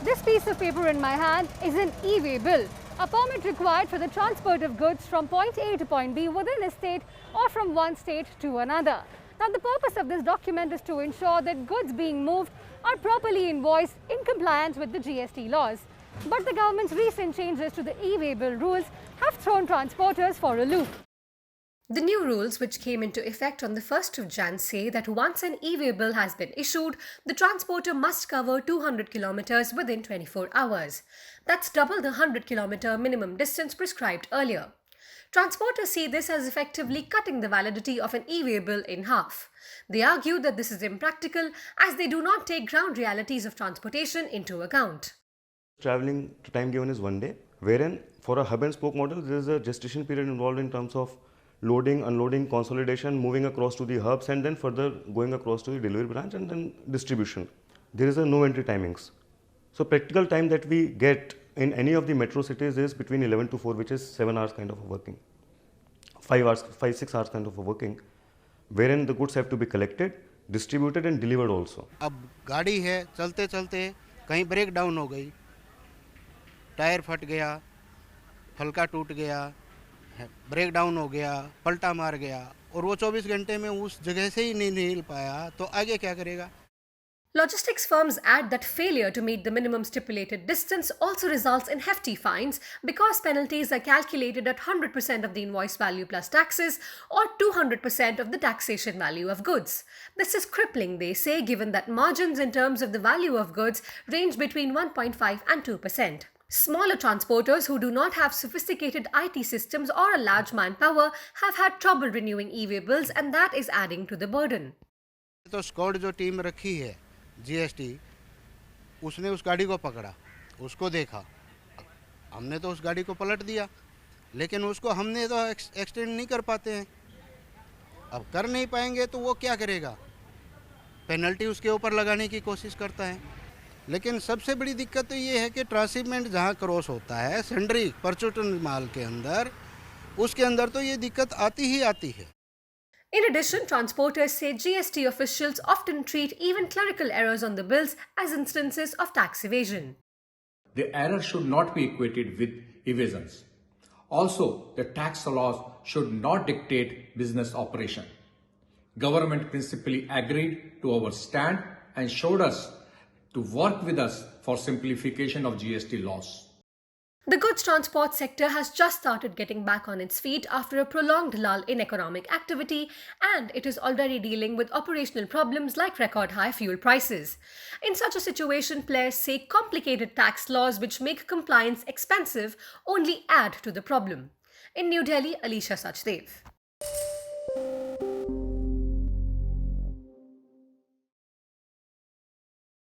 This piece of paper in my hand is an e-way bill, a permit required for the transport of goods from point A to point B within a state or from one state to another. Now, the purpose of this document is to ensure that goods being moved are properly invoiced in compliance with the GST laws. But the government's recent changes to the e-way bill rules have thrown transporters for a loop. The new rules, which came into effect on the 1st of Jan, say that once an e-way bill has been issued, the transporter must cover 200 kilometers within 24 hours. That's double the 100-kilometer minimum distance prescribed earlier. Transporters see this as effectively cutting the validity of an e-way bill in half. They argue that this is impractical as they do not take ground realities of transportation into account. Traveling time given is 1 day, wherein for a hub and spoke model, there is a gestation period involved in terms of loading, unloading, consolidation, moving across to the hubs and then further going across to the delivery branch and then distribution. There is a no entry timings. So practical time that we get in any of the metro cities is between 11 to 4, which is 7 hours kind of working. 5-6 hours kind of working, wherein the goods have to be collected, distributed and delivered also. अब गाड़ी है, चलते चलते कहीं break down हो गई, tyre फट गया, फलका टूट गया, ब्रेक डाउन हो गया, पलटा मार गया और वो 24 घंटे में उस जगह से ही नहीं निकल पाया तो आगे क्या करेगा? Logistics firms add that failure to meet the minimum stipulated distance also results in hefty fines because penalties are calculated at 100% of the invoice value plus taxes or 200% of the taxation value of goods. This is crippling, they say, given that margins in terms of the value of goods range between 1.5 and 2%. Smaller transporters who do not have sophisticated IT systems or a large manpower have had trouble renewing e-way bills, and that is adding to the burden. तो squad जो team रखी है GST, उसने उस गाड़ी को पकड़ा, उसको देखा, हमने तो उस गाड़ी को पलट दिया, लेकिन उसको हमने तो एक्सटेंड नहीं कर पाते हैं। अब कर नहीं पाएंगे तो वो क्या करेगा? पेनल्टी उसके ऊपर लगाने की कोशिश करता है। लेकिन सबसे बड़ी दिक्कत तो ये है कि ट्रांसशिपमेंट जहाँ क्रॉस होता है सेंड्री परचूटन माल के अंदर, उसके अंदर तो ये दिक्कत आती ही आती है। In addition, transporters say GST officials often treat even clerical errors on the bills as instances of tax evasion. The error should not be equated with evasions. Also, the tax laws should not dictate business operation. Government principally agreed to our stand and showed us to work with us for simplification of GST laws. The goods transport sector has just started getting back on its feet after a prolonged lull in economic activity, and it is already dealing with operational problems like record high fuel prices. In such a situation, players say complicated tax laws which make compliance expensive only add to the problem. In New Delhi, Alisha Sachdev.